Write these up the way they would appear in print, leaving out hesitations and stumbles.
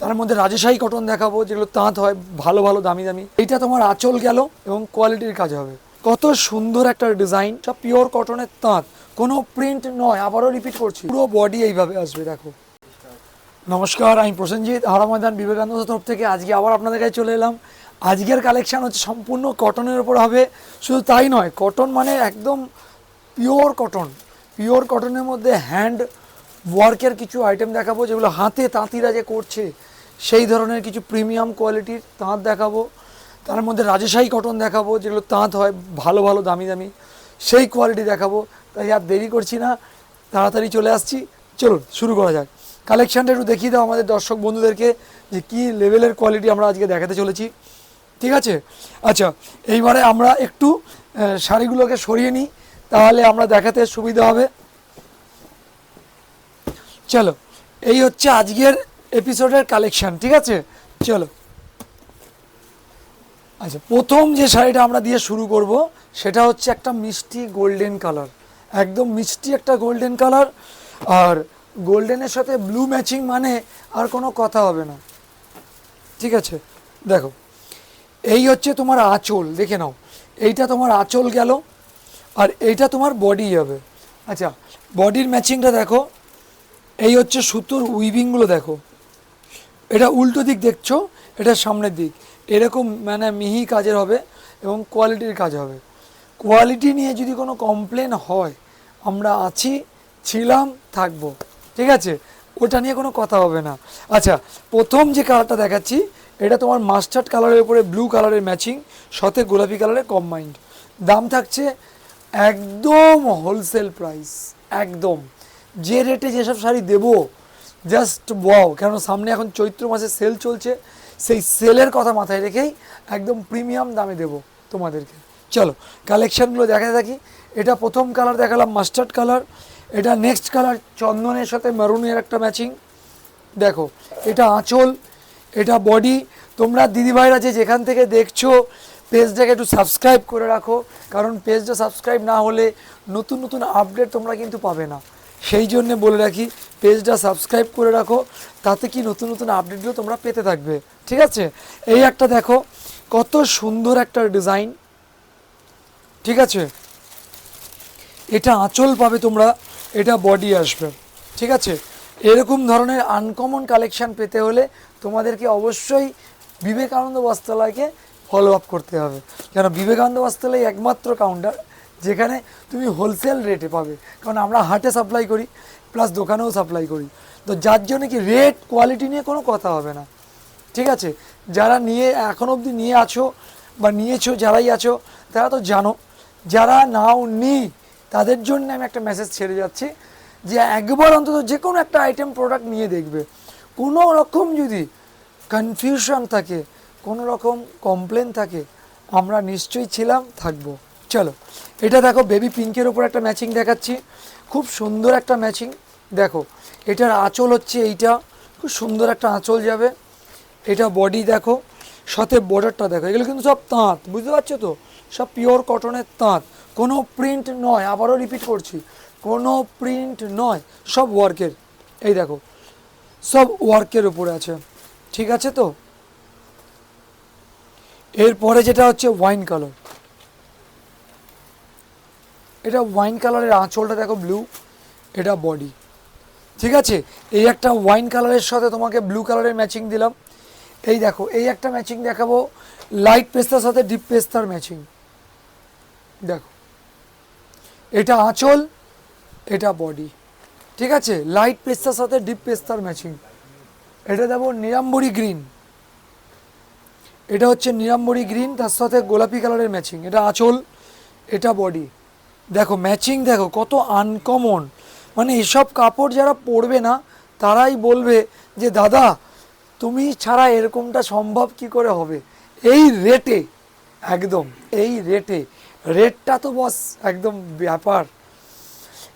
তার মধ্যে রাজশাহী কটন দেখাবো, যেগুলো তাঁত হয় ভালো ভালো দামি দামি। এইটা তোমার আঁচল গেল এবং কোয়ালিটির কাজ হবে। কত সুন্দর একটা ডিজাইন, সব পিওর কটনের তাঁত, কোনো প্রিন্ট নয়। আবারও রিপিট করছি, পুরো বডি এইভাবে আসবে। দেখো, নমস্কার, আমি প্রসেনজিৎ, হাওড়া ময়দান বিবেকানন্দ তরফ থেকে আজকে আবার আপনাদের কাছে চলে এলাম। আজকের কালেকশান হচ্ছে সম্পূর্ণ কটনের ওপর হবে। শুধু তাই নয়, কটন মানে একদম পিওর কটন। পিওর কটনের মধ্যে হ্যান্ড ওয়ার্কের কিছু আইটেম দেখাবো, যেগুলো হাতে তাঁতিরা যে করছে সেই ধরনের কিছু প্রিমিয়াম কোয়ালিটির তাঁত দেখাবো। তার মধ্যে রাজশাহী কটন দেখাবো, যেগুলো তাঁত হয় ভালো ভালো দামি দামি, সেই কোয়ালিটি দেখাবো। তাই আর দেরি করছি না, তাড়াতাড়ি চলে আসছি। চলুন শুরু করা যাক। কালেকশানটা একটু দেখিয়ে দাও আমাদের দর্শক বন্ধুদেরকে যে কী লেভেলের কোয়ালিটি আমরা আজকে দেখাতে চলেছি। ঠিক আছে, আচ্ছা, এইবারে আমরা একটু শাড়িগুলোকে সরিয়ে নিই, তাহলে আমরা দেখাতে সুবিধা হবে। চলো, এই হচ্ছে আজকের এপিসোডের কালেকশান। ঠিক আছে, চলো। আচ্ছা, প্রথম যে শাড়িটা আমরা দিয়ে শুরু করব সেটা হচ্ছে একটা মিষ্টি গোল্ডেন কালার, একদম মিষ্টি একটা গোল্ডেন কালার। আর গোল্ডেনের সাথে ব্লু ম্যাচিং মানে আর কোনো কথা হবে না। ঠিক আছে, দেখো, এই হচ্ছে তোমার আঁচল, দেখে নাও। এইটা তোমার আঁচল গেল, আর এইটা তোমার বডি হবে। আচ্ছা, বডির ম্যাচিংটা দেখো। এই হচ্ছে সুতোর উইভিংগুলো দেখো, এটা উল্টো দিক দেখছো, এটা সামনের দিক। এরকম মানে মিহি কাজের হবে এবং কোয়ালিটির কাজ হবে। কোয়ালিটি নিয়ে যদি কোনো কমপ্লেন হয়, আমরা আছি, ছিলাম, থাকবো। ঠিক আছে, ওটা নিয়ে কোনো কথা হবে না। আচ্ছা, প্রথম যে কালারটা দেখাচ্ছি, এটা তোমার মাস্টার্ড কালারের উপরে ব্লু কালারের ম্যাচিং, সাথে গোলাপি কালারের কম্বাইন্ড। দাম থাকছে একদম হোলসেল প্রাইস, একদম যে রেটে যেসব শাড়ি দেবো, জাস্ট ওয়াও। কেন সামনে এখন চৈত্র মাসে সেল চলছে, সেই সেলের কথা মাথায় রেখেই একদম প্রিমিয়াম দামে দেবো তোমাদেরকে। চলো কালেকশানগুলো দেখাতে থাকি। এটা প্রথম কালার দেখালাম মাস্টার্ড কালার। এটা নেক্সট কালার চন্দনের সাথে মেরুনের একটা ম্যাচিং। দেখো, এটা আঁচল, এটা বডি। তোমরা দিদিভাইরা যে যেখান থেকে দেখছো, পেজটাকে একটু সাবস্ক্রাইব করে রাখো, কারণ পেজটা সাবস্ক্রাইব না হলে নতুন নতুন আপডেট তোমরা কিন্তু পাবে না। সেই জন্যে বলে রাখি, পেজটা সাবস্ক্রাইব করে রাখো, তাতে কি নতুন নতুন আপডেটগুলো তোমরা পেতে থাকবে। ঠিক আছে, এই একটা দেখো, কত সুন্দর একটা ডিজাইন। ঠিক আছে, এটা আঁচল পাবে তোমরা, এটা বডি আসবে। ঠিক আছে, এরকম ধরনের আনকমন কালেকশান পেতে হলে তোমাদেরকে অবশ্যই বিবেকানন্দ বস্ত্রালয়কে ফলো আপ করতে হবে। কেন বিবেকানন্দ বস্ত্রালয় একমাত্র কাউন্টার যেখানে তুমি হোলসেল রেটে পাবে, কারণ আমরা হাটে সাপ্লাই করি প্লাস দোকানেও সাপ্লাই করি। তো যার জন্য কি রেট কোয়ালিটি নিয়ে কোনো কথা হবে না। ঠিক আছে, যারা নিয়ে এখন অবধি নিয়ে আছো বা নিয়েছো, যারাই আছো তারা তো জানো। যারা নাও নি তাদের জন্য আমি একটা মেসেজ ছেড়ে যাচ্ছি, যে একবার অন্তত যে কোনো একটা আইটেম প্রোডাক্ট নিয়ে দেখবে। কোনো রকম যদি কনফিউশন থাকে, কোনো রকম কমপ্লেন থাকে, আমরা নিশ্চয়ই ছিলাম, থাকবো। চলো, এটা দেখো, বেবি পিঙ্কের ওপর একটা ম্যাচিং দেখাচ্ছি, খুব সুন্দর একটা ম্যাচিং। দেখো, এটার আঁচল হচ্ছে এইটা, খুব সুন্দর একটা আঁচল যাবে। এটা বডি দেখো, সাথে বর্ডারটা দেখো। এগুলো কিন্তু সব তাঁত, বুঝতে পারছো তো, সব পিওর কটনের তাঁত, কোনো প্রিন্ট নয়। আবারও রিপিট করছি, কোনো প্রিন্ট নয়, সব ওয়ার্কের। এই দেখো, সব ওয়ার্কের উপরে আছে। ঠিক আছে তো, এরপরে যেটা হচ্ছে ওয়াইন কালার। এটা ওয়াইন কালারের আঁচলটা দেখো, ব্লু, এটা বডি। ঠিক আছে, এই একটা ওয়াইন কালারের সাথে তোমাকে ব্লু কালারের ম্যাচিং দিলাম। এই দেখো, এই একটা ম্যাচিং দেখাবো, লাইট পেস্তার সাথে ডিপ পেস্তার ম্যাচিং। দেখো, এটা আঁচল, এটা বডি। ঠিক আছে, লাইট পেস্তার সাথে ডিপ পেস্তার ম্যাচিং। এটা দেবো নিরাম্বরী গ্রিন, এটা হচ্ছে নিরাম্বরী গ্রিন, তার সাথে গোলাপি কালারের ম্যাচিং। এটা আঁচল, এটা বডি। দেখো ম্যাচিং দেখো, কত আনকমন। মানে এসব কাপড় যারা পরবে না তারাই বলবে যে দাদা তুমি ছাড়া এরকমটা সম্ভব কি করে হবে এই রেটে। একদম এই রেটে, রেটটা তো বস একদম ব্যাপার।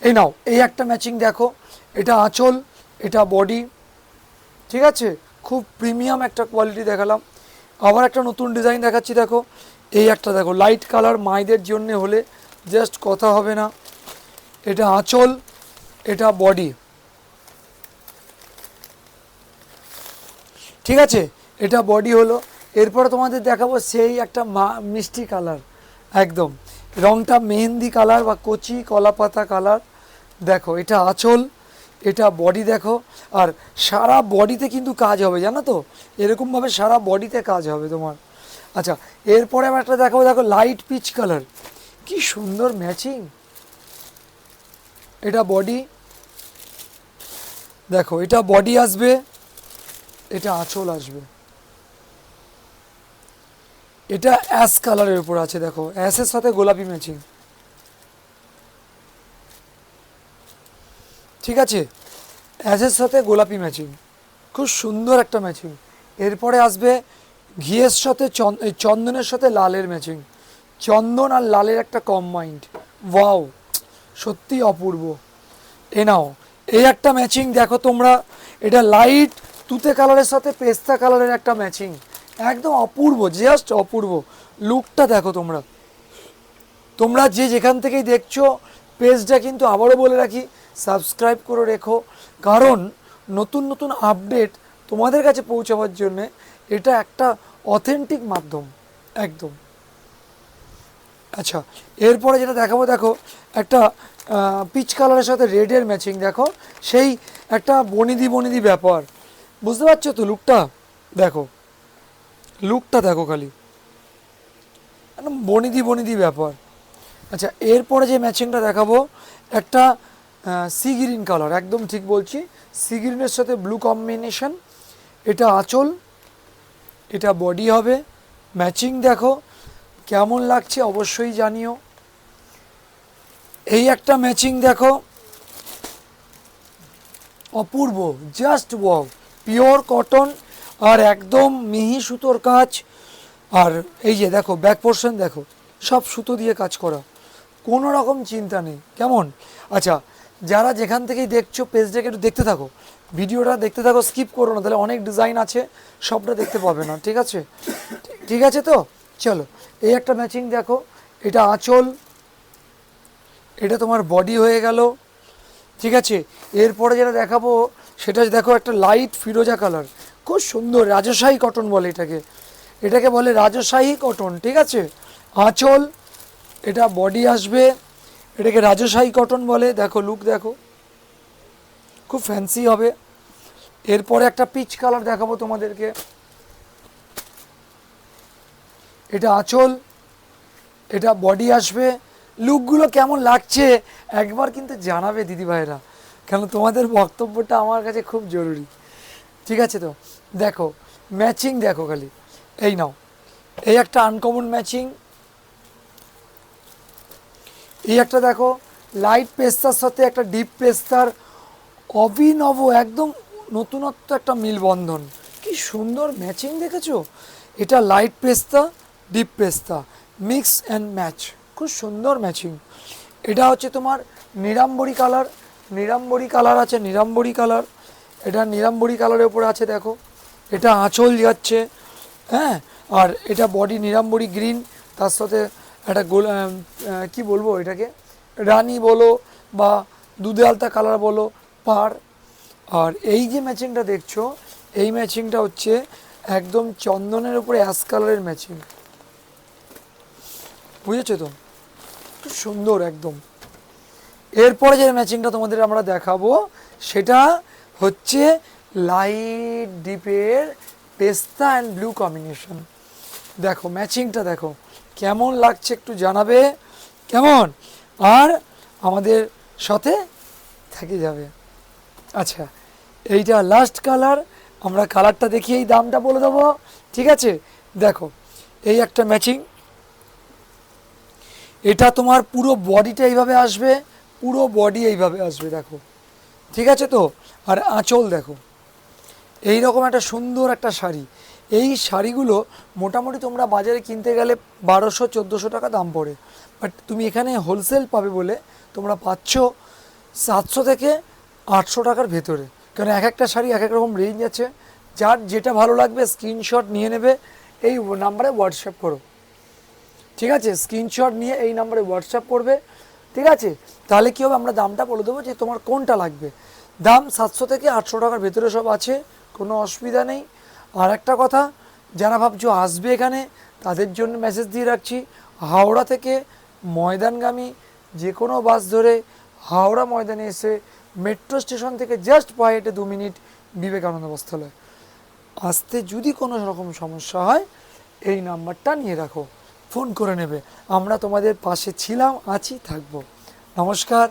এই নাও, এই একটা ম্যাচিং দেখো, এটা আঁচল, এটা বডি। ঠিক আছে, খুব প্রিমিয়াম একটা কোয়ালিটি দেখালাম। আবার একটা নতুন ডিজাইন দেখাচ্ছি, দেখো, এই একটা দেখো, লাইট কালার মায়েদের জন্য হলে জাস্ট কথা হবে না। এটা আঁচল, এটা বডি। ঠিক আছে, এটা বডি হলো। এরপরে তোমাদের দেখাবো সেই একটা মিষ্টি কালার, একদম রংটা মেহেন্দি কালার বা কচি কলাপাতা কালার। দেখো এটা আঁচল, এটা বডি দেখো। আর সারা বডিতে কিন্তু কাজ হবে, জানো তো, এরকমভাবে সারা বডিতে কাজ হবে তোমার। আচ্ছা, এরপরে আমি একটা দেখাবো, দেখো লাইট পিচ কালার, কি সুন্দর ম্যাচিং। এটা বডি, দেখো এটা বডি আসবে, এটা আঁচল আসবে। এটা অ্যাশ কালারের উপর আছে, দেখো অ্যাশের সাথে গোলাপি ম্যাচিং। ঠিক আছে, অ্যাশের সাথে গোলাপি ম্যাচিং, খুব সুন্দর একটা ম্যাচিং। এরপরে আসবে ঘিয়ের সাথে চন্দনের সাথে লালের ম্যাচিং, চন্দন আর লালের একটা কম্বাইন্ড, ওয়াও সত্যি অপূর্ব। এ নাও, এই একটা ম্যাচিং দেখো তোমরা, এটা লাইট তুতে কালারের সাথে পেস্তা কালারের একটা ম্যাচিং, একদম অপূর্ব, জাস্ট অপূর্ব। লুকটা দেখো তোমরা, তোমরা যে যেখান থেকেই দেখছো পেজটা কিন্তু আবারও বলে রাখি সাবস্ক্রাইব করে রেখো, কারণ নতুন নতুন আপডেট তোমাদের কাছে পৌঁছাবার জন্যে এটা একটা অথেন্টিক মাধ্যম একদম। আচ্ছা, এরপরে যেটা দেখাবো, দেখো একটা পিচ কালারের সাথে রেডের ম্যাচিং, দেখো সেই একটা বনিদি বনিদি ব্যাপার, বুঝতে পারছো তো লুকটা? দেখো লুকটা দেখো খালি, একদম বনিদি বনিদি ব্যাপার। আচ্ছা, এরপরে যে ম্যাচিংটা দেখাবো, একটা সি গ্রিন কালার, একদম ঠিক বলছি, সি গ্রিনের সাথে ব্লু কম্বিনেশন। এটা আঁচল, এটা বডি হবে। ম্যাচিং দেখো কেমন লাগছে অবশ্যই জানিও। এই একটা ম্যাচিং দেখো, অপূর্ব, জাস্ট ওয়াও, পিওর কটন আর একদম মিহি সুতোর কাজ। আর এই যে দেখো ব্যাক পোর্শন দেখো, সব সুতো দিয়ে কাজ করা, কোনো রকম চিন্তা নেই, কেমন? আচ্ছা, যারা যেখান থেকেই দেখছো পেজটাকে একটু দেখতে থাকো, ভিডিওটা দেখতে থাকো, স্কিপ করো না, তাহলে অনেক ডিজাইন আছে, সবটা দেখতে পাবে না। ঠিক আছে, ঠিক আছে তো চলো। এই একটা ম্যাচিং দেখো, এটা আঁচল, এটা তোমার বডি হয়ে গেল। ঠিক আছে, এরপরে যেটা দেখাবো সেটা দেখো একটা লাইট ফিরোজা কালার, খুব সুন্দর, রাজশাহী কটন বলে এটাকে, এটাকে বলে রাজশাহী কটন। ঠিক আছে, আঁচল, এটা বডি আসবে, এটাকে রাজশাহী কটন বলে। দেখো লুক দেখো, খুব ফ্যান্সি হবে। এরপরে একটা পিচ কালার দেখাবো তোমাদেরকে, এটা আঁচল, এটা বডি আসবে। লুকগুলো কেমন লাগছে একবার কিন্তু জানাবে দিদিভাইরা, কেন তোমাদের বক্তব্যটা আমার কাছে খুব জরুরি। ঠিক আছে তো, দেখো ম্যাচিং দেখো খালি, এই নাও, এই একটা আনকমন ম্যাচিং। এই একটা দেখো লাইট পেস্তার সাথে একটা ডিপ পেস্তার অভিনব, একদম নতুনত্ব একটা মিলবন্ধন, কি সুন্দর ম্যাচিং দেখেছো? এটা লাইট পেস্তা ডিপ পেস্তা মিক্স অ্যান্ড ম্যাচ, খুব সুন্দর ম্যাচিং। এটা হচ্ছে তোমার নিরাম্বরী কালার, নিরাম্বরী কালার আছে, নিরাম্বরী কালার, এটা নিরাম্বরী কালারের উপরে আছে দেখো। এটা আঁচল যাচ্ছে, হ্যাঁ, আর এটা বডি নিরাম্বরী গ্রিন, তার সাথে একটা কি বলবো এটাকে, রানী বলো বা দুধে আলতা কালার বলো, পার। আর এই যে ম্যাচিংটা দেখছো, এই ম্যাচিংটা হচ্ছে একদম চন্দনের উপরে অ্যাশ কালারের ম্যাচিং, বুঝেছো তো, খুব সুন্দর একদম। এরপরে যে ম্যাচিংটা তোমাদের আমরা দেখাবো সেটা হচ্ছে লাইট ডিপের পেস্তা অ্যান্ড ব্লু কম্বিনেশন। দেখো ম্যাচিংটা দেখো কেমন লাগছে একটু জানাবে, কেমন? আর আমাদের সাথে থেকে যাবে। আচ্ছা, এইটা লাস্ট কালার, আমরা কালারটা দেখিয়েই দামটা বলে দেবো। ঠিক আছে, দেখো এই একটা ম্যাচিং, এটা তোমার পুরো বডিটা এইভাবে আসবে, পুরো বডি এইভাবে আসবে দেখো। ঠিক আছে তো, আর আঁচল দেখো, এই রকম একটা সুন্দর একটা শাড়ি। এই শাড়িগুলো মোটামুটি তোমরা বাজারে কিনতে গেলে 1200-1400 টাকা দাম পড়ে, বাট তুমি এখানে হোলসেল পাবে বলে তোমরা পাচ্ছ 700 থেকে 800 টাকার ভেতরে, কারণ এক একটা শাড়ি এক এক রকম রেঞ্জ আছে। যার যেটা ভালো লাগবে স্ক্রিনশট নিয়ে নেবে, এই নাম্বারে হোয়াটসঅ্যাপ করো। ঠিক আছে, স্ক্রিনশট নিয়ে এই নাম্বারে হোয়াটসঅ্যাপ করবে। ঠিক আছে, তাহলে কী হবে, আমরা দামটা বলে দেবো যে তোমার কোনটা লাগবে। দাম 700 থেকে 800 টাকার ভেতরে সব আছে, কোনো অসুবিধা নেই। আর একটা কথা, যারা ভাবছো আসবে এখানে তাদের জন্য মেসেজ দিয়ে রাখছি, হাওড়া থেকে ময়দানগামী যে কোনো বাস ধরে হাওড়া ময়দানে এসে মেট্রো স্টেশন থেকে জাস্ট পায়ে হেঁটে 2 মিনিট বিবেকানন্দ বস্ত্রালয় আসতে যদি কোনো রকম সমস্যা হয় এই নাম্বারটা নিয়ে রাখো, ফোন করে নেবে। আমরা তোমাদের পাশে ছিলাম, আছি, থাকবো। নমস্কার।